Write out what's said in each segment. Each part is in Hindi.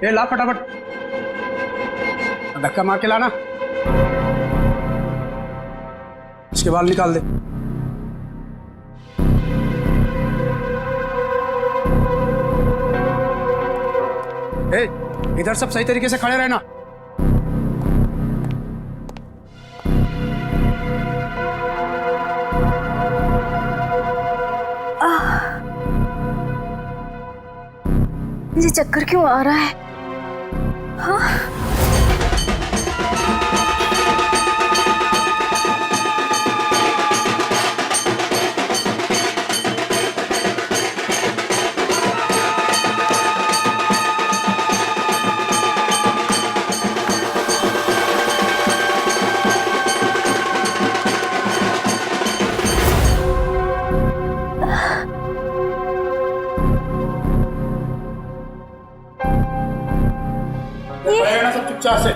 ये ला फटाफट, धक्का मार के लाना। इसके बाल निकाल दे। ए, इधर सब सही तरीके से खड़े रहना। मुझे चक्कर क्यों आ रहा है? हाँ? सब चुपचाप से।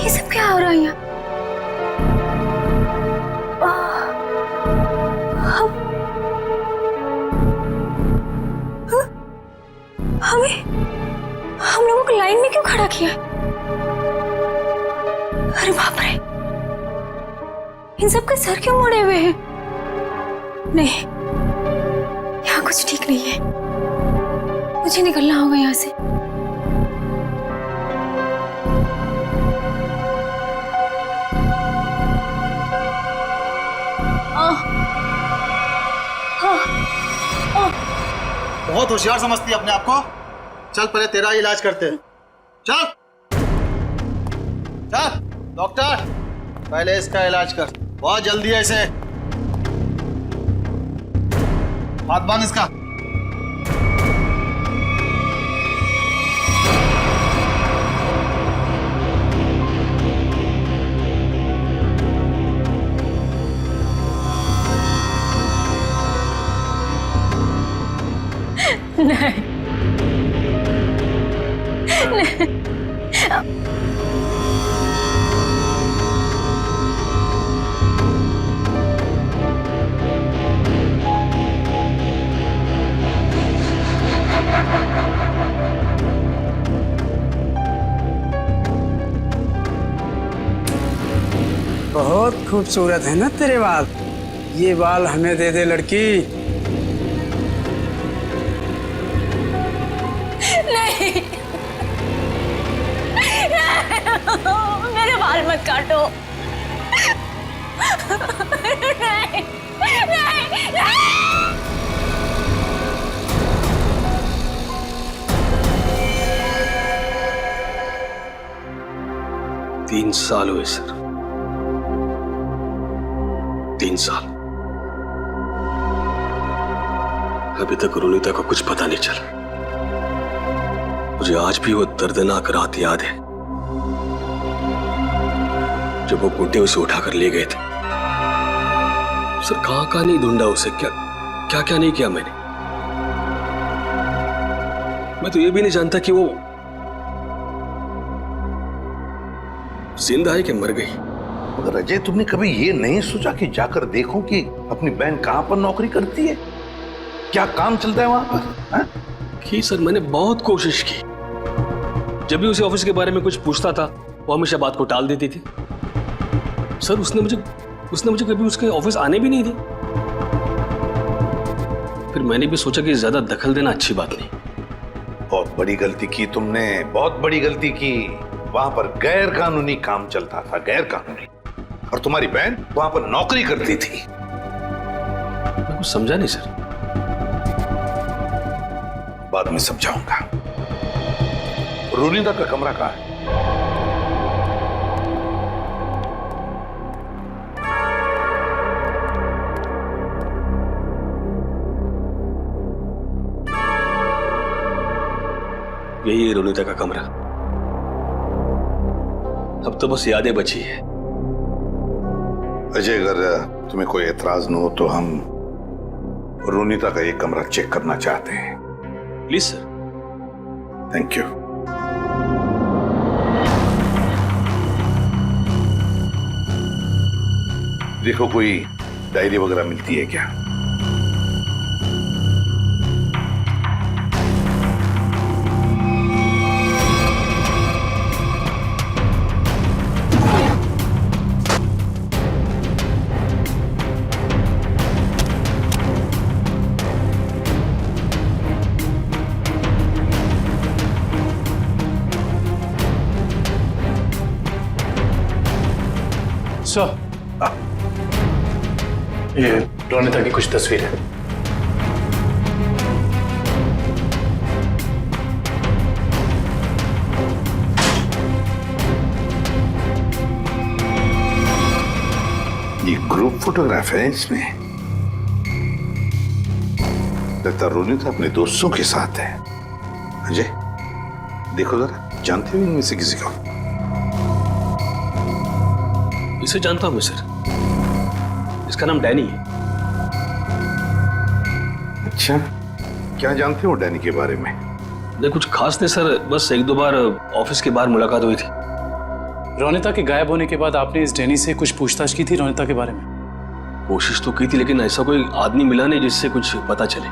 ये सब क्या हो रहा है यहाँ? हमें हम लोगों को लाइन में क्यों खड़ा किया? अरे बाप रे, इन सब के सर क्यों मुड़े हुए हैं? नहीं, यहाँ कुछ ठीक नहीं है। मुझे निकलना होगा यहाँ से। बहुत होशियार समझती है अपने आप को। चल पहले तेरा इलाज करते हैं। चल चल डॉक्टर, पहले इसका इलाज कर। बहुत जल्दी है इसे। हाथ बांध इसका। नहीं, नहीं। बहुत खूबसूरत है ना तेरे बाल। ये बाल हमें दे दे लड़की। नहीं, मेरे बाल मत काटो। नहीं, नहीं, नहीं। 3 साल हुए सर, 3 साल। अभी तक रुनीता को कुछ पता नहीं चला। मुझे आज भी वो दर्दनाक रात याद है जब वो गुड्डे उसे उठाकर ले गए थे। सर कहां नहीं ढूंढा उसे, क्या क्या नहीं किया मैंने। मैं तो ये भी नहीं जानता कि वो जिंदा है कि मर गई। मगर अजय, तुमने कभी ये नहीं सोचा कि जाकर देखो कि अपनी बहन कहां पर नौकरी करती है, क्या काम चलता है वहां पर? की सर, मैंने बहुत कोशिश की। जब भी उसे ऑफिस के बारे में कुछ पूछता था वो हमेशा बात को टाल देती थी। सर उसने मुझे कभी उसके ऑफिस आने भी नहीं दी। फिर मैंने भी सोचा कि ज्यादा दखल देना अच्छी बात नहीं। बहुत बड़ी गलती की तुमने, बहुत बड़ी गलती की। वहां पर गैर कानूनी काम चलता था, गैर कानूनी। और तुम्हारी बहन वहां पर नौकरी करती थी। मैं कुछ समझा नहीं सर। बाद में समझाऊंगा। रुनीता का कमरा कहां है? यही है रुनीता का कमरा। अब तो बस यादें बची है। अजय, अगर तुम्हें कोई एतराज न हो तो हम रुनीता का ये कमरा चेक करना चाहते हैं। Please sir. Thank you. देखो कोई डायरी वगैरह मिलती है क्या? सर, ये रोनिता की कुछ तस्वीर है। ये ग्रुप फोटोग्राफ है इसमें। लगता रोनिता अपने दोस्तों के साथ है। अजय देखो जरा, जानते हो इनमें से किसी को? इसे जानता हूं मैं सर, इसका नाम डैनी है। अच्छा, क्या जानते हो डैनी के बारे में? नहीं कुछ खास नहीं सर, बस एक दो बार ऑफिस के बाहर मुलाकात हुई थी। रोनिता के गायब होने के बाद आपने इस डैनी से कुछ पूछताछ की थी रोनिता के बारे में? कोशिश तो की थी, लेकिन ऐसा कोई आदमी मिला नहीं जिससे कुछ पता चले।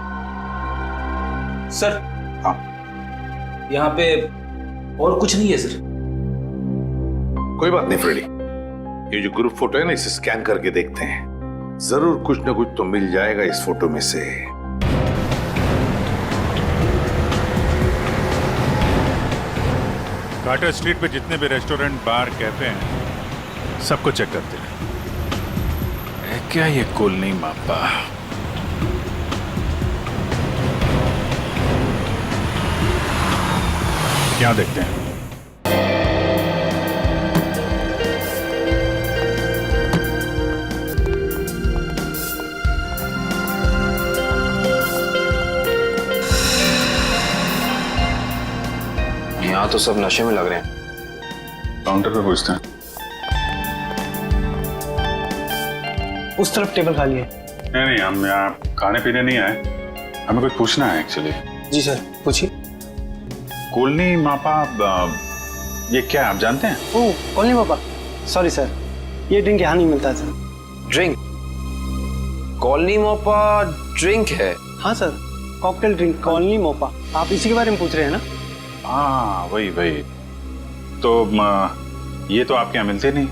सर हाँ, यहाँ पे और कुछ नहीं है सर। कोई बात नहीं फ्रेडी, ये जो ग्रुप फोटो है ना, इसे स्कैन करके देखते हैं। जरूर कुछ ना कुछ तो मिल जाएगा इस फोटो में से। कार्टर स्ट्रीट पे जितने भी रेस्टोरेंट, बार, कैफे हैं, सबको चेक करते हैं। क्या ये कॉलोनी मापा? क्या देखते हैं? यहाँ तो सब नशे में लग रहे हैं। काउंटर पे पूछते हैं। उस तरफ टेबल खाली है। नहीं, हम यहाँ खाने पीने नहीं आए, हमें कुछ पूछना है एक्चुअली। जी सर, पूछिए। कॉलोनी मापा, ये क्या है, आप जानते हैं? ओह, कॉलोनी पापा, सॉरी सर, ये ड्रिंक यहाँ नहीं मिलता sir. Drink? Colony Mopa drink है? हाँ sir, cocktail drink colony Mopa. आप इसी के बारे में पूछ रहे हैं ना? हाँ वही। तो ये तो आपके यहाँ मिलते नहीं।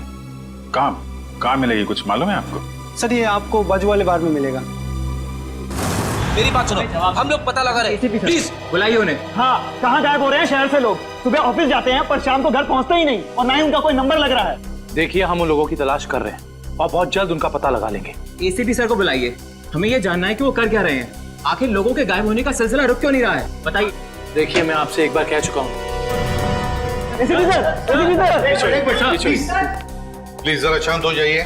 कहाँ मिलेगी, कुछ मालूम है आपको? सर ये आपको बाजू वाले बार में मिलेगा। मेरी बात सुनो, हम लोग पता लगा रहे हैं, प्लीज बुलाइए उन्हें। हाँ, कहाँ गायब हो रहे हैं शहर से लोग? सुबह ऑफिस जाते हैं पर शाम को घर पहुँचते ही नहीं, और ना ही उनका कोई नंबर लग रहा है। देखिए, हम उन लोगों की तलाश कर रहे हैं और बहुत जल्द उनका पता लगा लेंगे। एसीपी सर को बुलाइए, हमें ये जानना है कि वो कर क्या रहे हैं। आखिर लोगों के गायब होने का सिलसिला रुक क्यों नहीं रहा है, बताइए। देखिए, मैं आपसे एक बार कह चुका हूँ। प्लीज जरा शांत हो जाइए।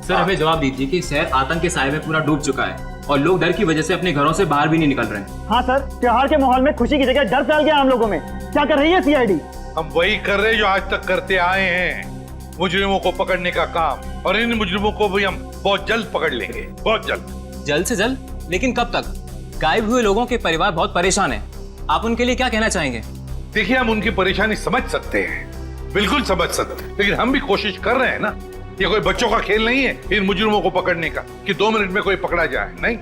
सर हमें जवाब दीजिए कि शहर आतंक के साए में पूरा डूब चुका है और लोग डर की वजह से अपने घरों से बाहर भी नहीं निकल रहे हैं। हाँ सर, त्योहार के माहौल में खुशी की जगह डर फैल गया हम लोगों में। क्या कर रही है सीआईडी? हम वही कर रहे हैं जो आज तक करते आए हैं, मुजरिमों को पकड़ने का काम। और इन मुजरिमों को भी हम बहुत जल्द पकड़ लेंगे, बहुत जल्द। जल्द से जल्द? लेकिन कब तक? गायब हुए लोगों के परिवार बहुत परेशान है, आप उनके लिए क्या कहना चाहेंगे? देखिए, हम उनकी परेशानी समझ सकते हैं, बिल्कुल समझ सकते हैं, लेकिन हम भी कोशिश कर रहे हैं ना। ये कोई बच्चों का खेल नहीं है इन मुजरिमों को पकड़ने का कि 2 मिनट में कोई पकड़ा जाए। नहीं,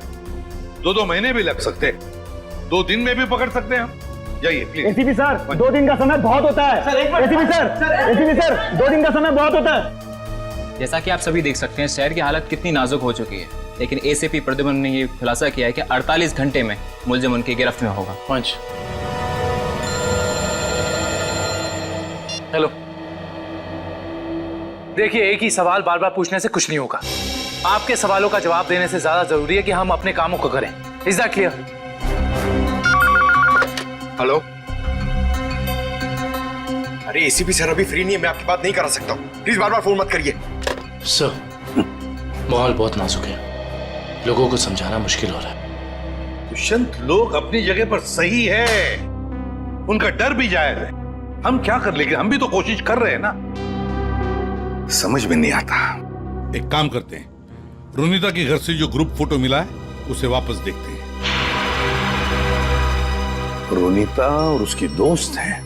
2 महीने भी लग सकते हैं, 2 दिन में भी पकड़ सकते हैं हम। जाइए प्लीज। एसीपी सर, 2 दिन का समय बहुत होता है। एसीपी सर, 2 दिन का समय बहुत होता है। जैसा कि आप सभी देख सकते हैं, शहर की हालत कितनी नाजुक हो चुकी है, लेकिन एसीपी प्रद्युम्न ने ये खुलासा किया है कि 48 घंटे में मुलजिम उनकी गिरफ्त में होगा। पंच, हेलो। देखिए, एक ही सवाल बार बार पूछने से कुछ नहीं होगा। आपके सवालों का जवाब देने से ज्यादा जरूरी है कि हम अपने कामों को करें। Is that clear? हेलो। अरे एसीपी सर अभी फ्री नहीं है, मैं आपकी बात नहीं करा सकता हूँ। प्लीज बार बार फोन मत करिए। सर, माहौल बहुत नाजुक है, लोगों को समझाना मुश्किल हो रहा है। दुष्यंत, लोग अपनी जगह पर सही है, उनका डर भी जायज है। हम क्या कर लेंगे, हम भी तो कोशिश कर रहे हैं ना। समझ में नहीं आता। एक काम करते हैं, रोनिता के घर से जो ग्रुप फोटो मिला है उसे वापस देखते हैं। रोनिता और उसकी दोस्त हैं।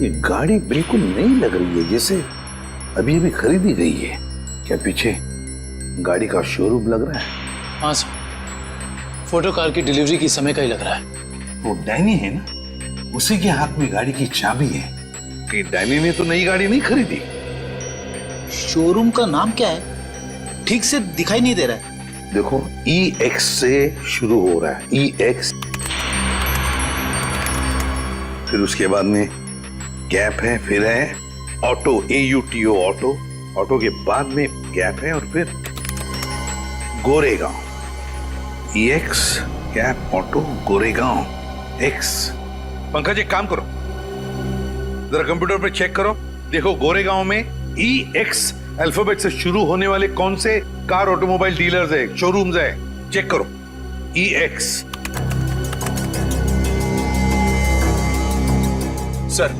ये गाड़ी बिल्कुल नई लग रही है, जैसे अभी अभी खरीदी गई है। क्या पीछे गाड़ी का शोरूम लग रहा है? हाँ सर, फोटो कार की डिलीवरी की समय का ही लग रहा है। वो डैनी है ना, उसी के हाथ में गाड़ी की चाबी है। कि डैनी ने तो नई गाड़ी नहीं खरीदी। शोरूम का नाम क्या है? ठीक से दिखाई नहीं दे रहा है। देखो, EX से शुरू हो रहा है, EX, फिर उसके बाद में गैप है, फिर है ऑटो, AUTO ऑटो, ऑटो के बाद में गैप है और फिर Goregaon, EX gap auto Goregaon X। Pankaj एक काम करो, जरा कंप्यूटर पे चेक करो, देखो गोरेगांव में EX अल्फाबेट से शुरू होने वाले कौन से कार ऑटोमोबाइल डीलर्स है, शोरूम्स है, चेक करो। EX। सर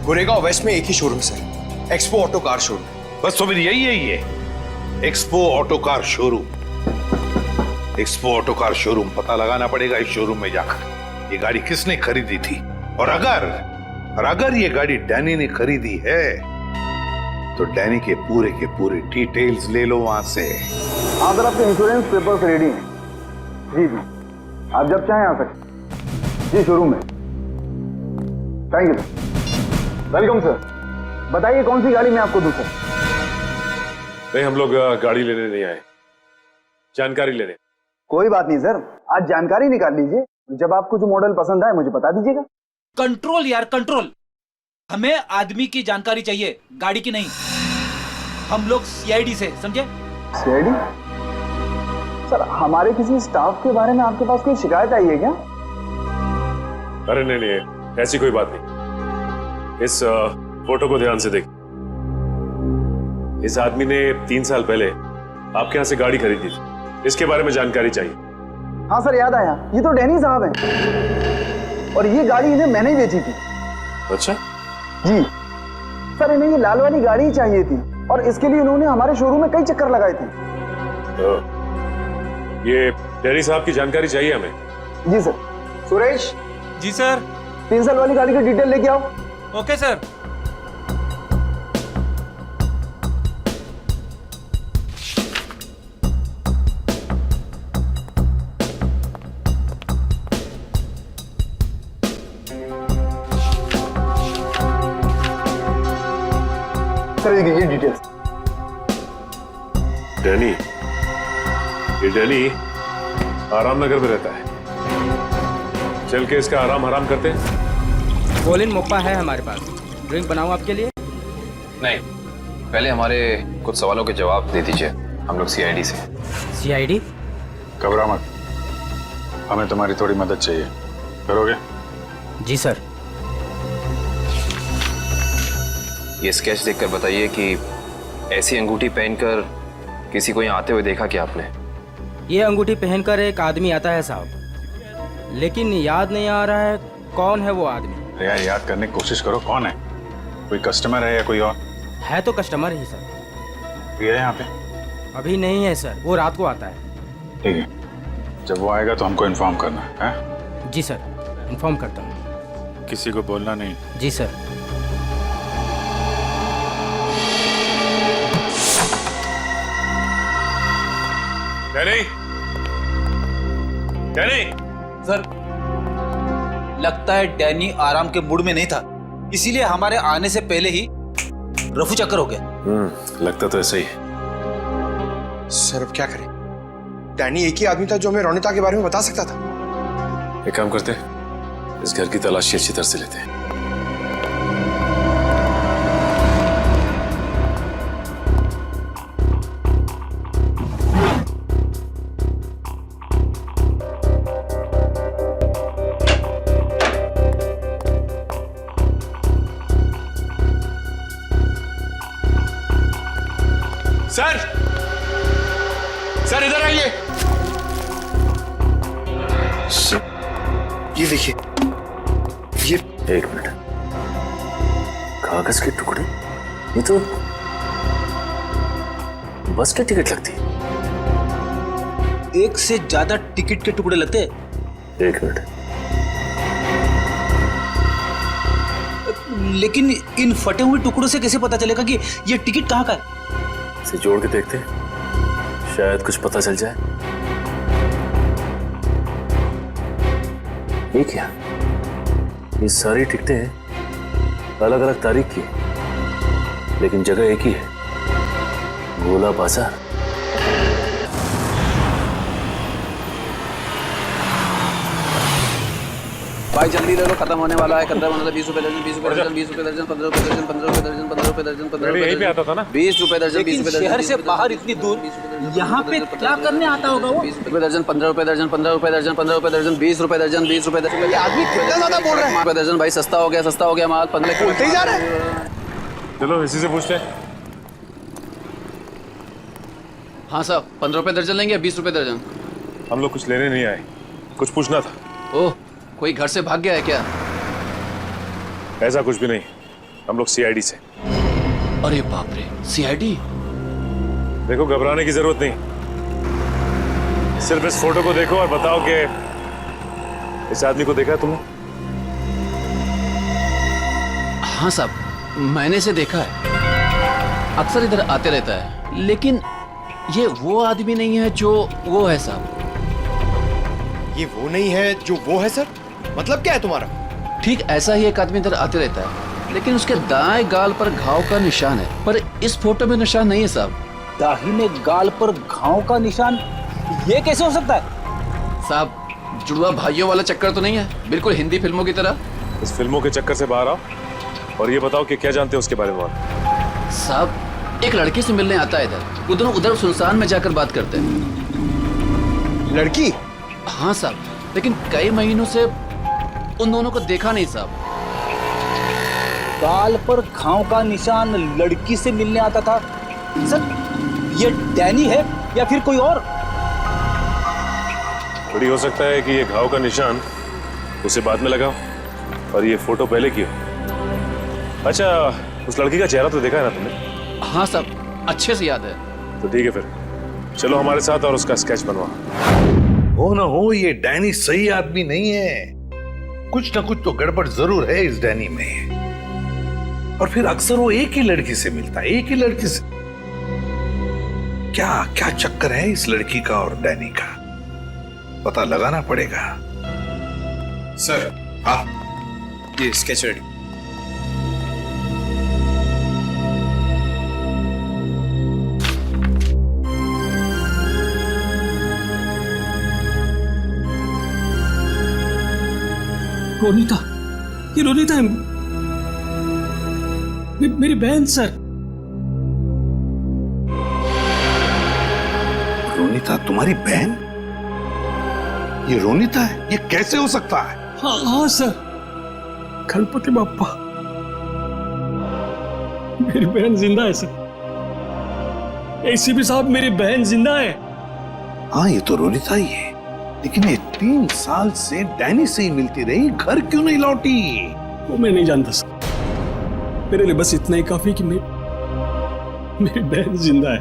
गोरेगांव वेस्ट में एक ही showroom sir, Expo auto car showroom. बस तो फिर यही है, Expo auto car showroom. Expo auto car showroom पता लगाना पड़ेगा इस शोरूम में जाकर ये गाड़ी किसने खरीदी थी, और अगर ये गाड़ी डैनी ने खरीदी है तो डैनी के पूरे डिटेल्स ले लो वहां से। हाँ सर, आपके इंश्योरेंस पेपर्स रेडी हैं। जी जी, आप जब चाहें आ सकते। जी शोरूम में। Thank you sir. Welcome sir. बताइए कौन सी गाड़ी मैं आपको दूं सर? नहीं, हम लोग गाड़ी लेने नहीं आए, जानकारी लेने। कोई बात नहीं सर, आज जानकारी निकाल लीजिए, जब आपको जो मॉडल पसंद आए मुझे बता दीजिएगा। कंट्रोल यार कंट्रोल, हमें आदमी की जानकारी चाहिए, गाड़ी की नहीं। हम लोग CID से, समझे? CID? सर हमारे किसी स्टाफ के बारे में आपके पास कोई शिकायत आई है क्या? अरे नहीं, ऐसी कोई बात नहीं। इस फोटो को ध्यान से देख। इस आदमी ने 3 साल पहले आपके यहाँ से गाड़ी खरीदी थी, इसके बारे में जानकारी चाहिए। हाँ सर याद आया, ये तो डैनी साहब हैं और ये गाड़ी इन्हें मैंने ही बेची थी। अच्छा जी सर, इन्हें ये लाल वाली गाड़ी ही चाहिए थी और इसके लिए इन्होंने हमारे शोरूम में कई चक्कर लगाए थे। ये डैनी साहब की जानकारी चाहिए हमें। जी सर। सुरेश। जी सर। 3 साल वाली गाड़ी की डिटेल लेके आओ। Okay sir. ये डिटेल्स। डैनी, ये डैनी आराम नगर में रहता है, चल के इसका आराम हराम करते हैं। कोलिन मोपा है हमारे पास, ड्रिंक बनाऊं आपके लिए? नहीं, पहले हमारे कुछ सवालों के जवाब दे दीजिए, हम लोग CID से। CID? घबरा मत, हमें तुम्हारी थोड़ी मदद चाहिए, करोगे? जी सर। ये स्केच देखकर बताइए कि ऐसी अंगूठी पहनकर किसी को यहाँ आते हुए देखा क्या आपने? ये अंगूठी पहनकर एक आदमी आता है साहब, लेकिन याद नहीं आ रहा है कौन है वो आदमी। यार याद करने की कोशिश करो, कौन है? कोई कस्टमर है या कोई और? है तो कस्टमर ही सर। ये है यहाँ पे? अभी नहीं है सर, वो रात को आता है। ठीक है, जब वो आएगा तो हमको इन्फॉर्म करना है। जी सर, इन्फॉर्म करता हूँ। किसी को बोलना नहीं। जी सर। Danny, Danny. सर लगता है डैनी आराम के मूड में नहीं था, इसीलिए हमारे आने से पहले ही रफू चक्कर हो गया। लगता तो ऐसा ही है। सर अब क्या करें? डैनी एक ही आदमी था जो हमें रोनिता के बारे में बता सकता था। एक काम करते हैं, इस घर की तलाशी अच्छी तरह से लेते हैं। सर, सर इधर आइए। ये देखिए, ये 1 मिनट, कागज के टुकड़े? ये तो बस की टिकट लगती है। एक से ज्यादा टिकट के टुकड़े लगते हैं। 1 मिनट, लेकिन इन फटे हुए टुकड़ों से कैसे पता चलेगा कि ये टिकट कहाँ का है? इसे जोड़ के देखते, शायद कुछ पता चल जाए। ये क्या? ये सारी टिकटें अलग अलग तारीख की, लेकिन जगह एक ही है, गोला बाजार। भाई जल्दी ले लो, खत्म होने वाला है। 20 रुपए दर्जन, 20 रुपए दर्जन, 20 रुपए दर्जन, 15 रुपए दर्जन, 15 रुपए दर्जन, 15 रुपए दर्जन, 15 रुपए यहीं पे आता था ना? 20 रुपए दर्जन, 20 रुपए दर्जन। शहर से बाहर इतनी दूर यहाँ पे क्या करने आता होगा वो? 20 रुपए दर्जन, 15 रुपए दर्जन, 15 रुपए दर्जन, 15 रुपए दर्जन, 20 रुपए दर्जन, 20 रुपए दर्जन। ये आदमी कितना ज्यादा बोल रहा है? रुपए दर्जन भाई, सस्ता हो गया माल। 15 बोलते ही जा रहा है। चलो इसी से पूछते हैं। हाँ साहब, 15 रुपए दर्जन लेंगे, 20 रुपए दर्जन। हम लोग कुछ लेने नहीं आए, कुछ पूछना था। ओह, कोई घर से भाग गया है क्या? ऐसा कुछ भी नहीं, हम लोग सीआईडी से। अरे बाप रे, सीआईडी? देखो घबराने की जरूरत नहीं, सिर्फ इस फोटो को देखो और बताओ कि इस आदमी को देखा है तुमने? हाँ साहब, मैंने से देखा है, अक्सर इधर आते रहता है, लेकिन ये वो आदमी नहीं है जो वो है साहब। ये वो नहीं है जो वो है सर? मतलब क्या है तुम्हारा? ठीक ऐसा ही एक आदमी इधर आते रहता है, लेकिन उसके दाएं गाल पर घाव का निशान है, पर इस फोटो में निशान नहीं है साहब। दाहिने गाल पर घाव का निशान, ये कैसे हो सकता है? साहब, जुड़वा भाइयों वाला चक्कर तो नहीं है? बिल्कुल हिंदी फिल्मों की तरह। इस फिल्मों के चक्कर से बाहर आओ और ये बताओ कि क्या जानते हो उसके बारे में आप? साहब, एक लड़की से मिलने आता है इधर, उधर सुनसान में जाकर बात करते हैं। लड़की? हाँ साहब, लेकिन कई महीनों से उन दोनों को देखा नहीं साहब। गाल पर घाव का निशान, लड़की से मिलने आता था। सर, ये डैनी है या फिर कोई और? थोड़ी हो सकता है कि ये घाव का निशान उसे बाद में लगा हो और ये फोटो पहले की हो। अच्छा, उस लड़की का चेहरा तो देखा है ना तुमने? हाँ साहब, अच्छे से याद है। तो ठीक है, फिर चलो हमारे साथ और उसका स्केच बनवा। हो ना हो, ये डैनी सही आदमी नहीं है। कुछ ना कुछ तो गड़बड़ जरूर है इस डैनी में। और फिर अक्सर वो एक ही लड़की से मिलता है, एक ही लड़की से। क्या क्या चक्कर है इस लड़की का और डैनी का, पता लगाना पड़ेगा। सर, हाँ, ये स्केच रेडी। रोनीता, ये रोनीता है, मेरी बहन सर। रोनीता तुम्हारी बहन? ये रोनीता है? ये कैसे हो सकता है? हाँ सर, गणपति बाप्पा, मेरी बहन जिंदा है सर। एसीपी साहब, मेरी बहन जिंदा है। हाँ, ये तो रोनीता ही है, लेकिन ये 3 साल से डैनी से ही मिलती रही, घर क्यों नहीं लौटी? वो मैं नहीं जानता सर, मेरे लिए बस इतना ही काफी कि मेरी बहन जिंदा है।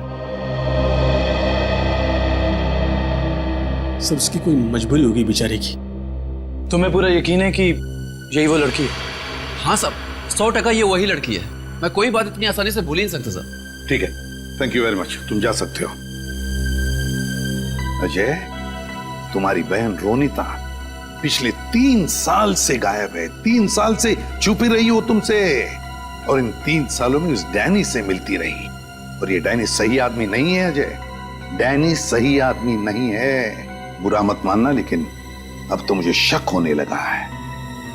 सर, उसकी कोई मजबूरी होगी बेचारे की। तुम्हें पूरा यकीन है कि यही वो लड़की है? हाँ साहब, 100% ये वही लड़की है। मैं कोई बात इतनी आसानी से भूल ही नहीं सकता सर। ठीक है, थैंक यू वेरी मच, तुम जा सकते हो। अजय, तुम्हारी बहन रोनीता पिछले 3 साल से गायब है। 3 साल से छुपी रही हो तुमसे, और इन 3 सालों में उस डैनी से मिलती रही। और ये डैनी सही आदमी नहीं है अजय, डैनी सही आदमी नहीं है। बुरा मत मानना, लेकिन अब तो मुझे शक होने लगा है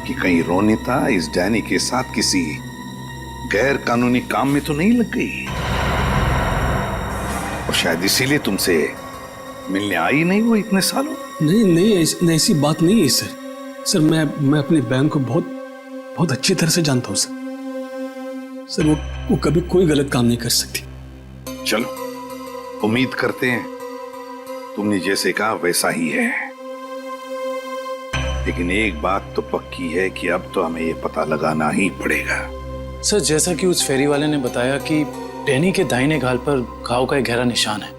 कि कहीं रोनीता इस डैनी के साथ किसी गैर कानूनी काम में तो नहीं लग गई, और शायद इसीलिए तुमसे मिलने आई नहीं वो इतने सालों। नहीं, ऐसी बात नहीं है सर। सर, मैं अपनी बहन को बहुत अच्छी तरह से जानता हूँ सर। वो कभी कोई गलत काम नहीं कर सकती। चलो, उम्मीद करते हैं तुमने जैसे कहा वैसा ही है, लेकिन एक बात तो पक्की है कि अब तो हमें ये पता लगाना ही पड़ेगा। सर, जैसा कि उस फेरी वाले ने बताया कि डैनी के दाहिने गाल पर घाव का एक गहरा निशान है,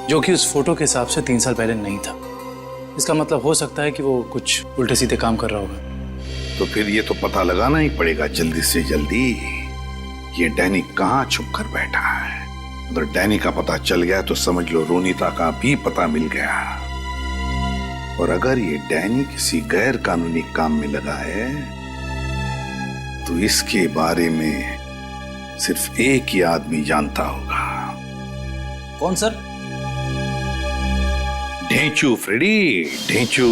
जो कि उस फोटो के हिसाब से 3 साल पहले नहीं था। इसका मतलब हो सकता है कि वो कुछ उल्टे सीधे काम कर रहा होगा। तो फिर ये तो पता लगाना ही पड़ेगा जल्दी से जल्दी, ये डैनी कहाँ छुप कर बैठा है। अगर डैनी का पता चल गया तो समझ लो रोनीता का भी पता मिल गया। और अगर ये डैनी किसी गैर कानूनी काम में लगा है, तो इसके बारे में सिर्फ एक ही आदमी जानता होगा। कौन सर? ढेंचू फ्रेडी, ढेंचू।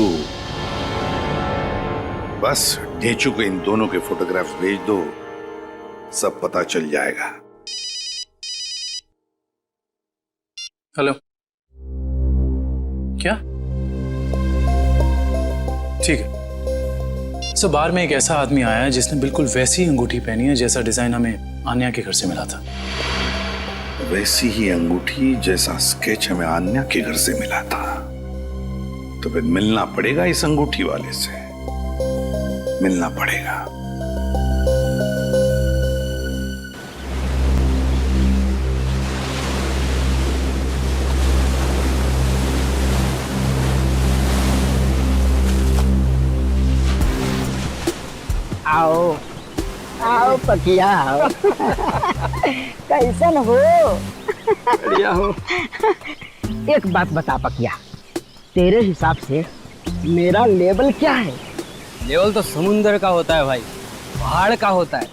बस ढेंचू को इन दोनों के फोटोग्राफ्स भेज दो, सब पता चल जाएगा। हेलो, क्या? ठीक है। सो बार में एक ऐसा आदमी आया है जिसने बिल्कुल वैसी अंगूठी पहनी है जैसा डिजाइन हमें आन्या के घर से मिला था। वैसी ही अंगूठी जैसा स्केच हमें आन्या के घर से मिला था। तो फिर मिलना पड़ेगा इस अंगूठी वाले से, मिलना पड़ेगा। आओ आओ पकिया आओ। कैसन हो? बढ़िया हो। एक बात बता पकिया, तेरे हिसाब से मेरा लेवल क्या है? लेवल तो समुंदर का होता है भाई, पहाड़ का होता है।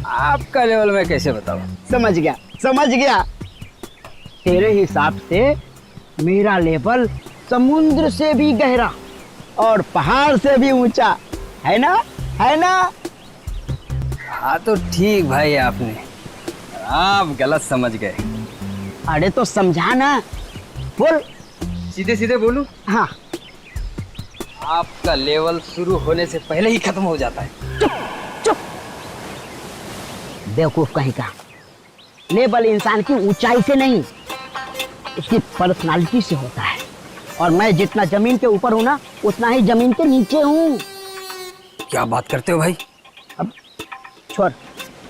आपका लेवल मैं कैसे बताऊं? समझ गया समझ गया। तेरे हिसाब से मेरा लेवल समुद्र से भी गहरा और पहाड़ से भी ऊंचा है ना? है ना? हाँ तो ठीक भाई, आपने आप गलत समझ गए। अरे तो समझा ना, बोल। सीधे सीधे बोलूं? हाँ। आपका लेवल शुरू होने से पहले ही खत्म हो जाता है। चुप चुप, बेवकूफ कहीं का। लेवल इंसान की ऊंचाई से नहीं, उसकी पर्सनालिटी से होता है। और मैं जितना जमीन के ऊपर हूँ ना, उतना ही जमीन के नीचे हूँ। क्या बात करते हो भाई? अब छोड़,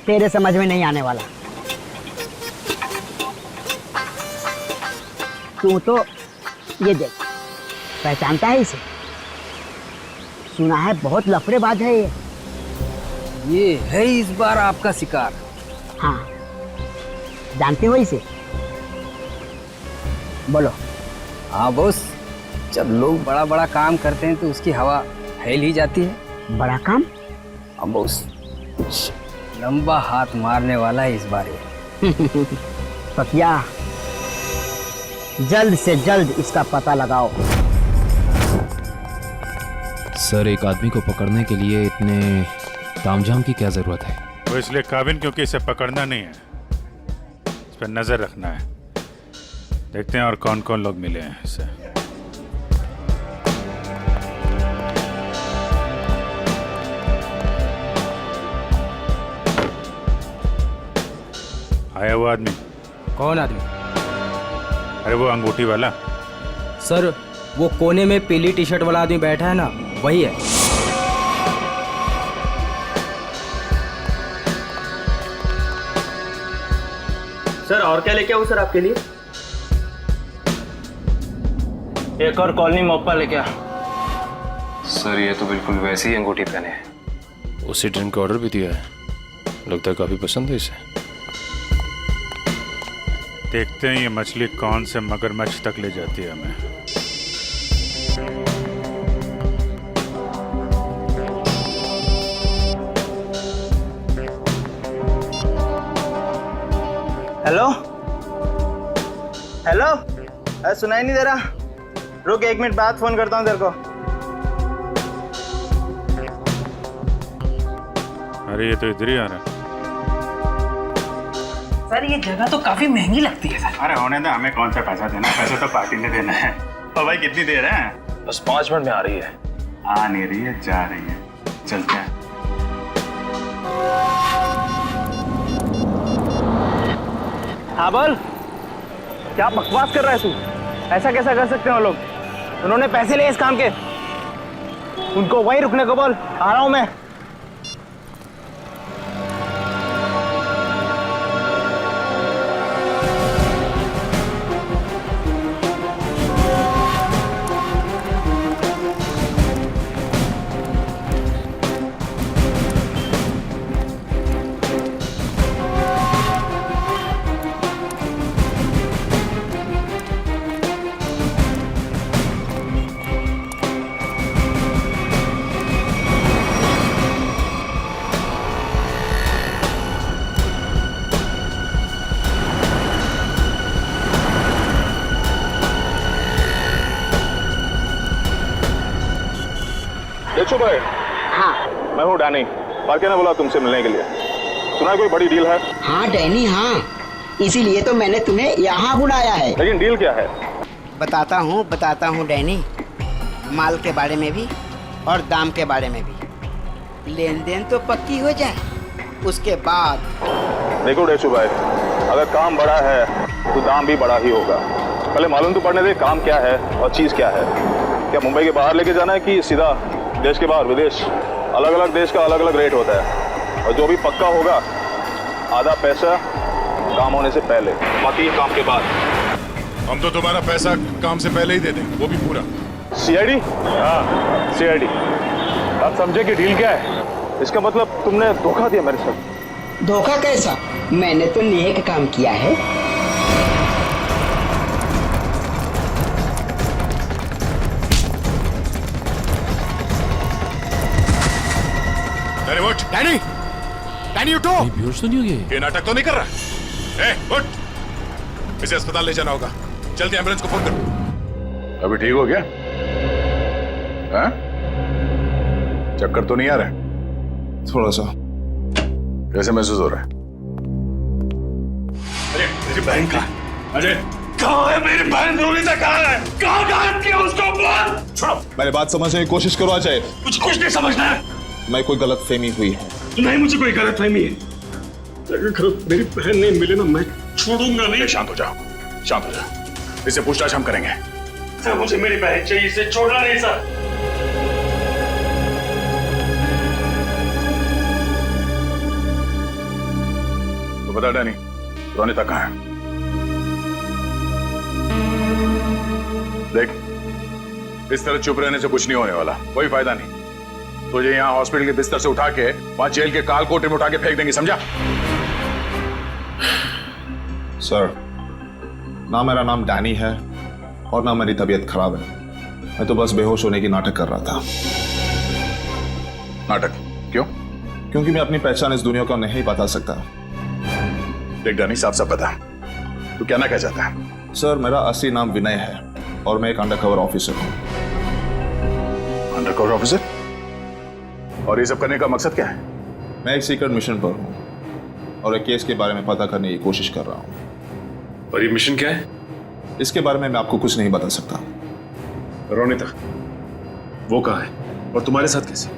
तेरे समझ में नहीं आने वाला। तू तो ये देख, पहचानता है इसे? सुना है बहुत लफड़ेबाज है ये है इस बार आपका शिकार। हाँ, जानते हो इसे? बोलो। हाँ बॉस, जब लोग बड़ा बड़ा काम करते हैं तो उसकी हवा फैल ही जाती है। बड़ा काम? हाँ बॉस, कुछ लंबा हाथ मारने वाला है इस बार ये। पकिया, जल्द से जल्द इसका पता लगाओ। सर, एक आदमी को पकड़ने के लिए इतने तामझाम की क्या जरूरत है? वो इसलिए काबिन क्योंकि इसे पकड़ना नहीं है, इस पर नजर रखना है। देखते हैं और कौन कौन लोग मिले हैं इसे। आया वो आदमी? कौन आदमी? अरे वो अंगूठी वाला। सर, वो कोने में पीली टी शर्ट वाला आदमी बैठा है ना, वही है। सर, और क्या लेके आऊं सर आपके लिए? एक और कॉलोनी मोपा लेके आ। सर, ये तो बिल्कुल वैसी ही अंगूठी पहने है। उसी ड्रिंक का ऑर्डर भी दिया है, लगता है काफी पसंद है इसे। देखते हैं ये मछली कौन से मगरमच्छ तक ले जाती है हमें। हेलो हेलो, अरे सुनाई नहीं दे रहा? रुक, 1 मिनट बाद फोन करता हूँ तेरे को। अरे ये तो इधर ही आ रहा है। सर, ये जगह तो काफी महंगी लगती है सर। अरे होने दे, हमें कौन सा पैसा देना है, पैसा तो पार्टी ने देना है। तो भाई कितनी देर है? बस 5 मिनट में आ रही है। आ नहीं रही है, जा रही है। चलते हैं। हाँ बोल, क्या बकवास कर रहा है तू? ऐसा कैसा कर सकते हैं वो लोग? उन्होंने पैसे लिए इस काम के, उनको वहीं रुकने को बोल। आ रहा हूं मैं। देखो भाई, हाँ मैं हूँ डैनी। पार्के ने बोला तुमसे मिलने के लिए। सुना है कोई बड़ी डील है? हाँ डैनी हाँ, इसीलिए तो मैंने तुम्हें यहाँ बुलाया है। लेकिन डील क्या है? बताता हूँ डैनी। माल के बारे में भी और दाम के बारे में भी। लेन देन तो पक्की हो जाए, उसके बाद। देखो डेशू भाई, अगर काम बड़ा है तो दाम भी बड़ा ही होगा। पहले मालूम तो पड़ने दे काम क्या है और चीज़ क्या है। क्या मुंबई के बाहर लेके जाना है कि सीधा देश के बाहर विदेश? अलग अलग देश का अलग अलग रेट होता है, और जो भी पक्का होगा आधा पैसा काम होने से पहले, बाकी काम के बाद। हम तो तुम्हारा पैसा काम से पहले ही दे दें, वो भी पूरा। सीआईडी? हाँ सीआईडी। आप समझे कि डील क्या है? इसका मतलब तुमने धोखा दिया मेरे साथ। धोखा कैसा? मैंने तो नेक काम किया है। अरे उठ डैनी, डैनी उठो। बेहोश तो नहीं हो गए? ये नाटक तो नहीं कर रहा? उठ, इसे अस्पताल ले जाना होगा। जल्दी एम्बुलेंस को फोन कर। अभी ठीक हो गया? हाँ? चक्कर तो नहीं आ रहा? थोड़ा सा। कैसे महसूस हो रहा है? अरे मेरी बहन कहाँ? अरे कहाँ है मेरी बहन? रोनिता कहाँ है? कहाँ गायब किया उसको? बोल। छोड़ो। मेरी बात समझने की कोशिश करो अजय। मुझे कुछ नहीं समझना है। मैं कोई गलत फहमी हुई है। नहीं, मुझे कोई गलत फहमी है। अगर मेरी बहन नहीं मिले ना, मैं छोड़ूंगा नहीं। शांत हो जाओ, शांत हो जाओ। इसे पूछताछ हम करेंगे। सर मुझे मेरी बहन चाहिए, इसे छोड़ना नहीं सर। तो बता डैनी, रोनिता कहाँ है? देख, इस तरह चुप रहने से कुछ नहीं होने वाला, कोई फायदा नहीं। तुझे यहाँ हॉस्पिटल के बिस्तर से उठा के वहां जेल के काल कोठरी में उठा के फेंक देंगे, समझा? सर, ना मेरा नाम डैनी है और ना मेरी तबीयत खराब है। मैं तो बस बेहोश होने की नाटक कर रहा था। नाटक? क्यों? क्योंकि मैं अपनी पहचान इस दुनिया को नहीं बता सकता। देख डैनी, साफ साफ बता, तू क्या ना कह चाहता है? सर, मेरा असली नाम विनय है और मैं एक अंडरकवर ऑफिसर हूँ। Undercover officer? और ये सब करने का मकसद क्या है? मैं एक सीक्रेट मिशन पर हूँ और एक केस के बारे में पता करने की कोशिश कर रहा हूँ। और ये मिशन क्या है? इसके बारे में मैं आपको कुछ नहीं बता सकता। रोनिता, वो कहाँ है और तुम्हारे साथ कैसे?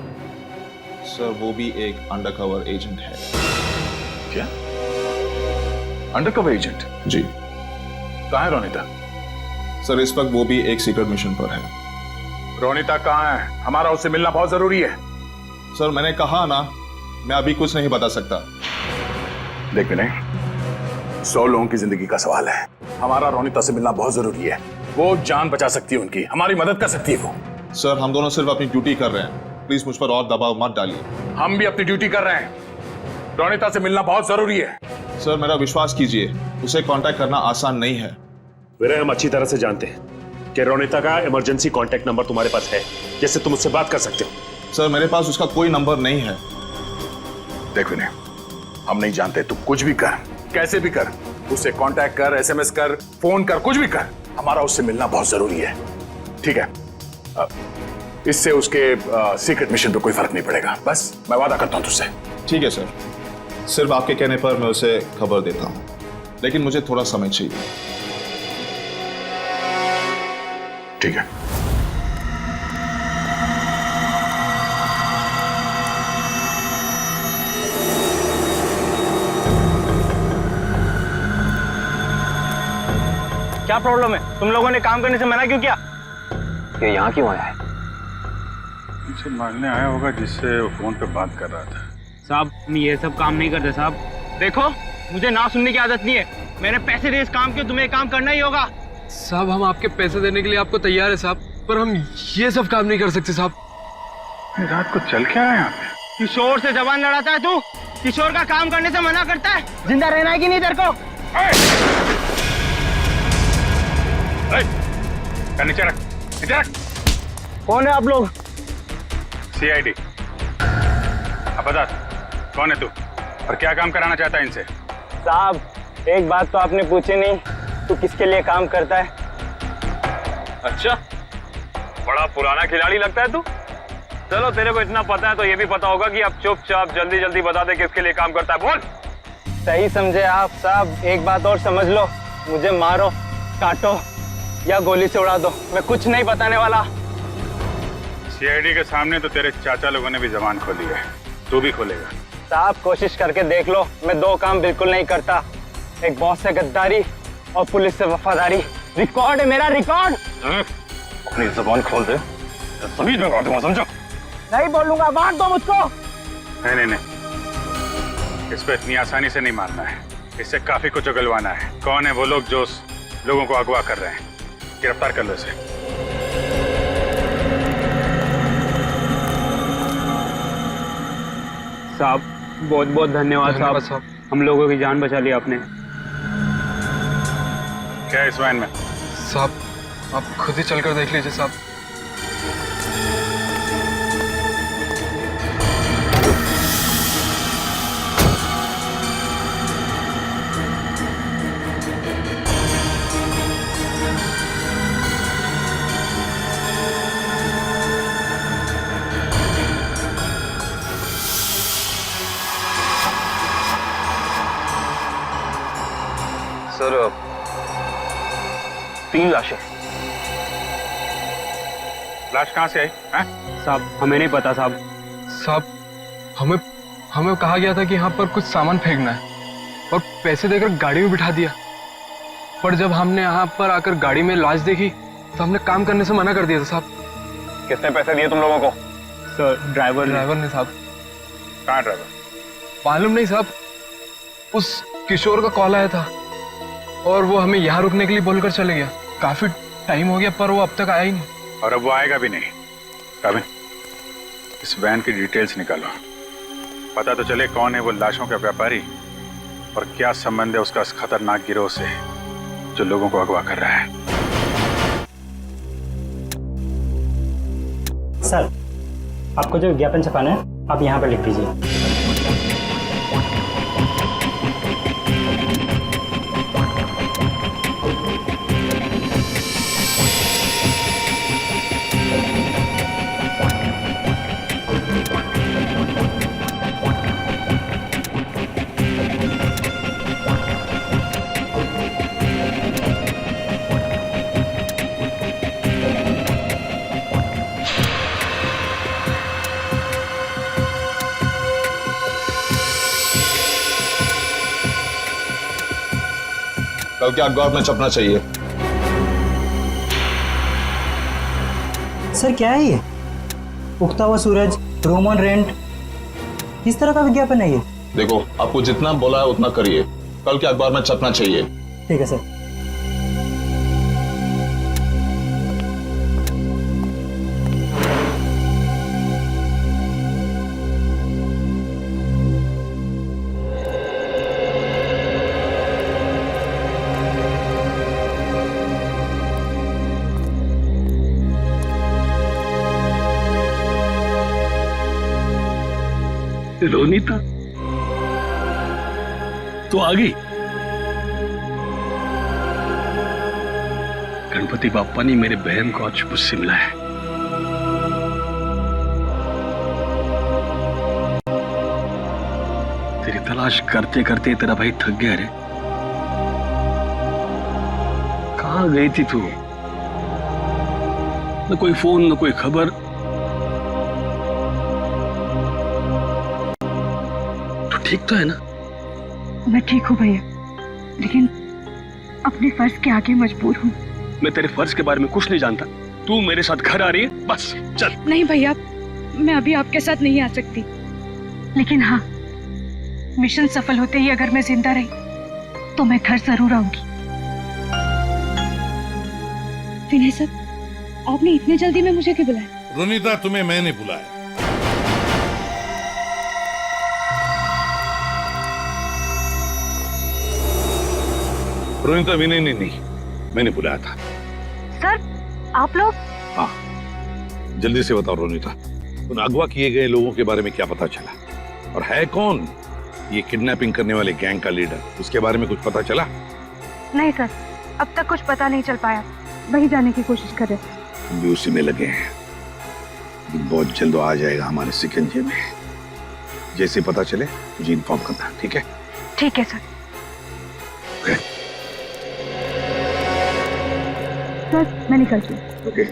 सर, वो भी एक अंडरकवर एजेंट है। क्या? Undercover agent? जी। कहाँ है रोनिता? सर, इस वक्त वो भी एक सीक्रेट मिशन पर है। रोनिता कहाँ है? हमारा उससे मिलना बहुत जरूरी है। सर, मैंने कहा ना, मैं अभी कुछ नहीं बता सकता। देख विनय, 100 लोगों की जिंदगी का सवाल है। हमारा रोनिता से मिलना बहुत जरूरी है। वो जान बचा सकती है उनकी, हमारी मदद कर सकती है वो। सर, हम दोनों सिर्फ अपनी ड्यूटी कर रहे हैं। प्लीज मुझ पर और दबाव मत डालिए। हम भी अपनी ड्यूटी कर रहे हैं। रोनिता से मिलना बहुत जरूरी है। सर, मेरा विश्वास कीजिए, उसे कांटेक्ट करना आसान नहीं है। विनय, हम अच्छी तरह से जानते हैं कि रोनिता का इमरजेंसी कांटेक्ट नंबर तुम्हारे पास है, जिससे तुम उससे बात कर सकते हो। सर, मेरे पास उसका कोई नंबर नहीं है। देख विनय, हम नहीं जानते, तू कुछ भी कर, कैसे भी कर, उससे कांटेक्ट कर, एसएमएस कर, फोन कर, कुछ भी कर, हमारा उससे मिलना बहुत जरूरी है। ठीक है? इससे उसके सीक्रेट मिशन पे कोई फर्क नहीं पड़ेगा। बस मैं वादा करता हूं तुझसे। ठीक है सर, सिर्फ आपके कहने पर मैं उसे खबर देता हूं, लेकिन मुझे थोड़ा समय चाहिए। ठीक है। क्या प्रॉब्लम है? तुम लोगों ने काम करने से मना क्यों किया? ये यहाँ क्यों आया है? मुझे मांगने आया होगा, जिससे वो फोन पे बात कर रहा था। साहब, ये सब काम नहीं करते साहब। देखो, मुझे ना सुनने की आदत नहीं है। मैंने पैसे दिए इस काम के, तुम्हें काम करना ही होगा। साहब, हम आपके पैसे देने के लिए आपको तैयार है साहब, पर हम ये सब काम नहीं कर सकते साहब। रात को चल क्या है यहाँ पे? किशोर से जबान लड़ाता है तू? किशोर का काम करने से मना करता है? जिंदा रहना है कि नहीं तेरे को? नीचे रख, नीचे रख। कौन है आप लोग? सीआईडी। अब बता, कौन है तू और क्या काम कराना चाहता है इनसे? साहब, एक बात तो आपने पूछी नहीं, तू किसके लिए काम करता है? अच्छा, बड़ा पुराना खिलाड़ी लगता है तू। चलो तेरे को इतना पता है तो ये भी पता होगा कि अब चुपचाप जल्दी जल्दी बता दे किसके लिए काम करता है। बोल। सही समझे आप साहब। एक बात और समझ लो, मुझे मारो, काटो या गोली से उड़ा दो, मैं कुछ नहीं बताने वाला। सीआईडी के सामने तो तेरे चाचा लोगों ने भी जबान खोली है, तू भी खोलेगा। साहब कोशिश करके देख लो, मैं दो काम बिल्कुल नहीं करता, एक बॉस से गद्दारी और पुलिस से वफादारी। रिकॉर्ड है मेरा, रिकॉर्ड। अपनी जबान खोल दे, सभी जगह दूंगा, समझो? नहीं बोलूंगा, मार दो मुझको। नहीं, इस पे इतनी आसानी से नहीं मारना है, इससे काफी कुछ उगलवाना है। कौन है वो लोग जो उस लोगों को अगवा कर रहे हैं? गिरफ्तार कर लो इसे। साहब बहुत बहुत धन्यवाद साहब, हम लोगों की जान बचा ली आपने। क्या है इस वैन में? साहब आप खुद ही चलकर देख लीजिए साहब। सर 3 लाशें। लाश कहाँ से आई? साहब हमें नहीं पता साहब। साहब हमें कहा गया था कि यहाँ पर कुछ सामान फेंकना है और पैसे देकर गाड़ी में बिठा दिया, पर जब हमने यहाँ पर आकर गाड़ी में लाश देखी तो हमने काम करने से मना कर दिया था साहब। कितने पैसे दिए तुम लोगों को? सर ड्राइवर ने साहब। कहाँ ड्राइवर? मालूम नहीं साहब, उस किशोर का कॉल आया था और वो हमें यहाँ रुकने के लिए बोलकर चले गया। काफी टाइम हो गया पर वो अब तक आया ही नहीं। और अब वो आएगा भी नहीं। काबिन, इस वैन की डिटेल्स निकालो, पता तो चले कौन है वो लाशों का व्यापारी और क्या संबंध है उसका इस खतरनाक गिरोह से जो लोगों को अगवा कर रहा है। सर आपको जो विज्ञापन छपाना है आप यहाँ पर लिख दीजिए। कल के अखबार में छपना चाहिए। सर क्या है ये? उगता हुआ सूरज, रूम ऑन रेंट, किस तरह का विज्ञापन है ये? देखो आपको जितना बोला है उतना करिए, कल के अखबार में छपना चाहिए। ठीक है सर। रोनीता तो आ गई। गणपति बापा ने मेरे बहन को आज मुझसे मिलाया है। तेरी तलाश करते करते तेरा भाई थक गया रे। कहाँ गई थी तू? न कोई फोन न कोई खबर। ठीक तो है ना? मैं ठीक हूँ भैया, लेकिन अपने फर्ज के आगे मजबूर हूँ। मैं तेरे फर्ज के बारे में कुछ नहीं जानता। तू मेरे साथ घर आ रही है, बस चल। नहीं भैया, मैं अभी आपके साथ नहीं आ सकती, लेकिन हाँ, मिशन सफल होते ही अगर मैं जिंदा रही तो मैं घर जरूर आऊंगी। विनय सर, आपने इतने जल्दी में मुझे क्यों बुलाया? रोनीता तुम्हें मैंने बुलाया। रोनीता विनय ने नहीं, मैंने बुलाया था। सर आप लोग? हाँ जल्दी से बताओ रोनीता, उन अगवा किए गए लोगों के बारे में क्या पता चला? और है कौन ये किडनैपिंग करने वाले गैंग का लीडर? उसके बारे में कुछ पता चला? नहीं सर, अब तक कुछ पता नहीं चल पाया, वही जाने की कोशिश कर रहे। हम भी उसी में लगे हैं। बहुत जल्द वो आ जाएगा हमारे शिकंजे में। जैसे पता चले मुझे इन्फॉर्म करना, ठीक है? ठीक है सर। सर मैं निकलती हूँ। ओके।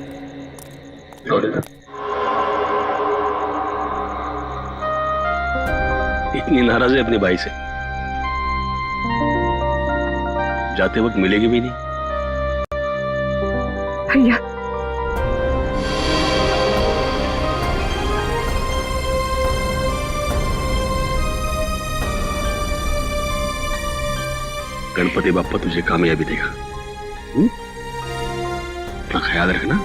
इतनी नाराज है अपने भाई से, जाते वक्त मिलेगी भी नहीं। भैया गणपति बाप्पा तुझे कामयाबी देगा। अपना ख्याल रखना,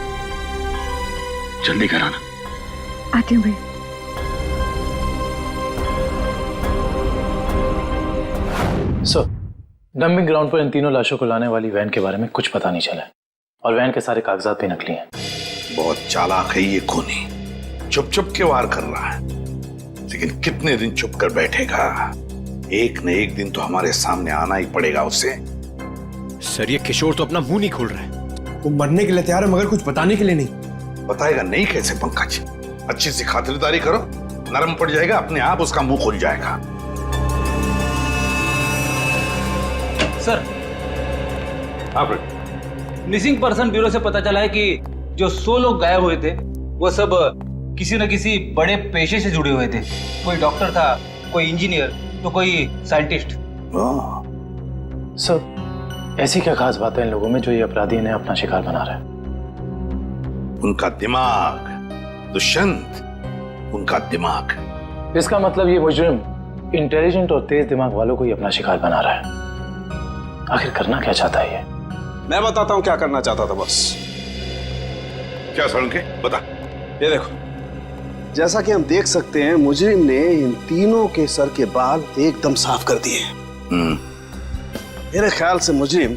जल्दी कराना। आती हूँ भैया। सर, डंपिंग ग्राउंड पर इन तीनों लाशों को लाने वाली वैन के बारे में कुछ पता नहीं चला है और वैन के सारे कागजात भी नकली हैं। बहुत चालाक है ये खूनी, चुप चुप के वार कर रहा है, लेकिन कितने दिन चुप कर बैठेगा? एक न एक दिन तो हमारे सामने आना ही पड़ेगा उसे। सर ये किशोर तो अपना मुंह नहीं खोल रहा है। वो मरने के लिए तैयार है मगर कुछ बताने के लिए नहीं। बताएगा नहीं कैसे पंकज? अच्छी सी खातिरदारी करो, नरम पड़ जाएगा, अपने आप उसका मुंह खुल जाएगा। सर, मिसिंग पर्सन ब्यूरो से पता चला है कि जो 100 लोग गायब हुए थे वो सब किसी न किसी बड़े पेशे से जुड़े हुए थे। कोई डॉक्टर था, कोई इंजीनियर, तो कोई साइंटिस्ट। सर, ऐसी क्या खास बात है इन लोगों में जो ये अपराधी इन्हें अपना शिकार बना रहा है? उनका दिमाग दुष्यंत, उनका दिमाग। इसका मतलब ये मुजरिम इंटेलिजेंट और तेज दिमाग वालों को ही अपना शिकार बना रहा है। आखिर करना क्या चाहता है ये? मैं बताता हूँ क्या करना चाहता था बस। क्या सड़के बता। ये देखो, जैसा कि हम देख सकते हैं मुजरिम ने इन तीनों के सर के बाल एकदम साफ कर दिए। मेरे ख्याल से मुजरिम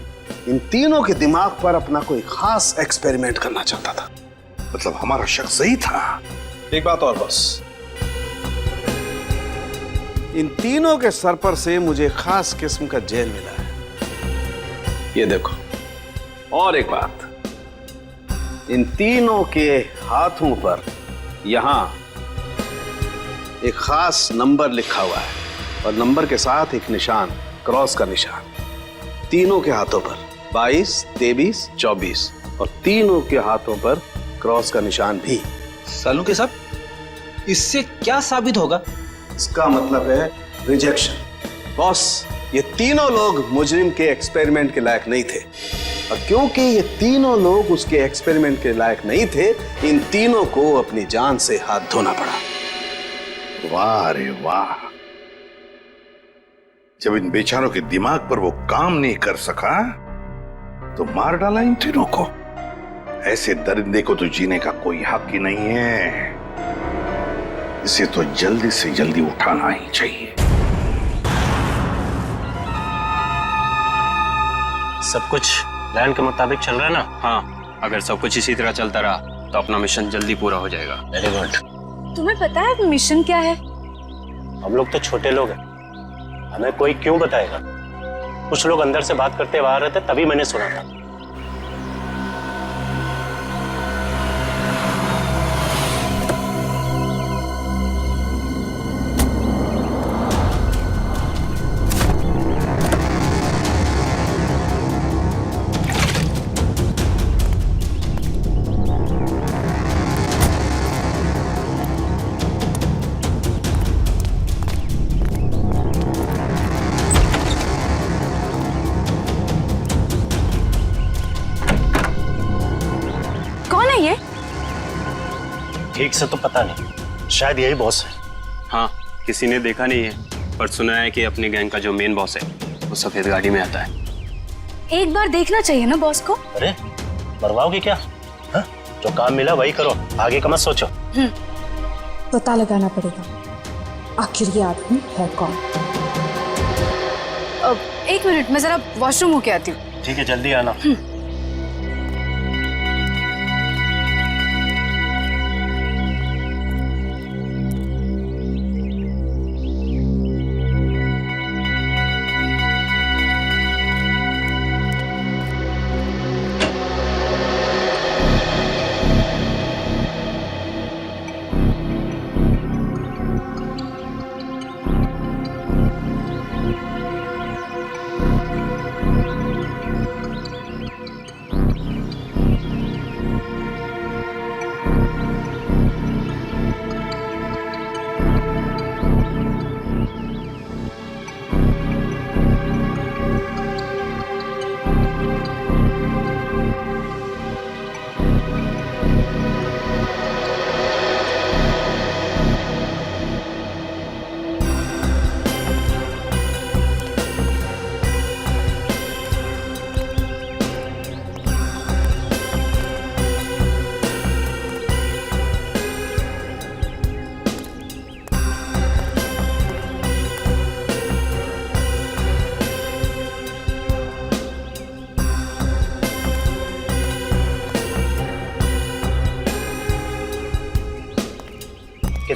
इन तीनों के दिमाग पर अपना कोई खास एक्सपेरिमेंट करना चाहता था। मतलब हमारा शक सही था। एक बात और बस, इन तीनों के सर पर से मुझे खास किस्म का जेल मिला है। ये देखो, और एक बात, इन तीनों के हाथों पर यहां एक खास नंबर लिखा हुआ है और नंबर के साथ एक निशान, क्रॉस का निशान। तीनों के हाथों पर 22, 23, 24 और तीनों के हाथों पर क्रॉस का निशान भी। सालू के साहब, इससे क्या साबित होगा? इसका मतलब है रिजेक्शन। बॉस, ये तीनों लोग मुजरिम के एक्सपेरिमेंट के लायक नहीं थे और क्योंकि ये तीनों लोग उसके एक्सपेरिमेंट के लायक नहीं थे, इन तीनों को अपनी जान से हाथ धोना पड़ा। वाह रे वाह, जब इन बेचारों के दिमाग पर वो काम नहीं कर सका तो मार डाला इन तीनों को। ऐसे दरिंदे को तो जीने का कोई हक ही नहीं है। इसे तो जल्दी से जल्दी उठाना ही चाहिए। सब कुछ प्लान के मुताबिक चल रहा है ना? हाँ, अगर सब कुछ इसी तरह चलता रहा तो अपना मिशन जल्दी पूरा हो जाएगा। Very good. तुम्हें पता है मिशन क्या है? हम लोग तो छोटे लोग हैं, हमें कोई क्यों बताएगा? कुछ लोग अंदर से बात करते हुए आ रहे थे, तभी मैंने सुना था। ठीक से तो पता नहीं, शायद यही बॉस है। हाँ, किसी ने देखा नहीं है पर सुना है कि अपनी गैंग का जो मेन बॉस है वो सफेद गाड़ी में आता है। एक बार देखना चाहिए ना बॉस को। अरे मरवाओगे क्या? हा? जो काम मिला वही करो, आगे का मत सोचो। पता लगाना पड़ेगा आखिर ये आदमी है कौन। एक मिनट, मैं जरा वॉशरूम होके आती हूँ। ठीक है, जल्दी आना।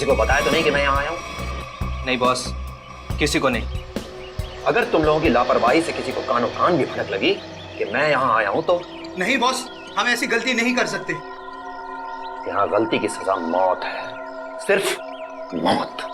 को बताया तो नहीं कि मैं यहाँ आया हूँ? नहीं बॉस, किसी को नहीं। अगर तुम लोगों की लापरवाही से किसी को कानों कान भी भनक लगी कि मैं यहाँ आया हूँ तो? नहीं बॉस, हम ऐसी गलती नहीं कर सकते। यहाँ गलती की सजा मौत है, सिर्फ मौत।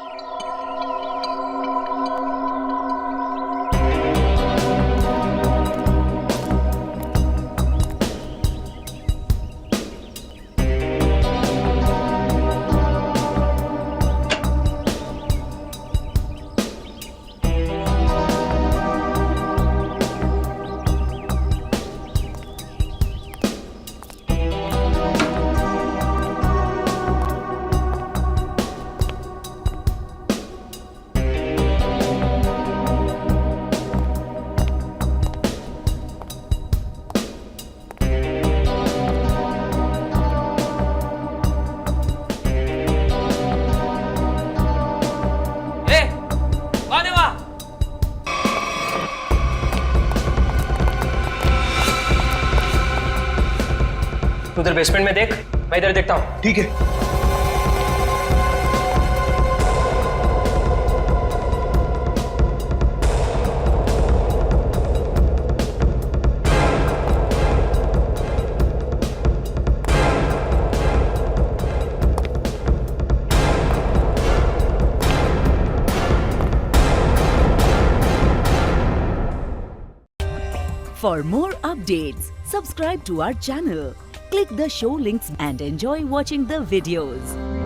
उधर बेसमेंट में देख, मैं इधर देखता हूँ। ठीक है। For more updates, subscribe to our channel, click the show links and enjoy watching the videos.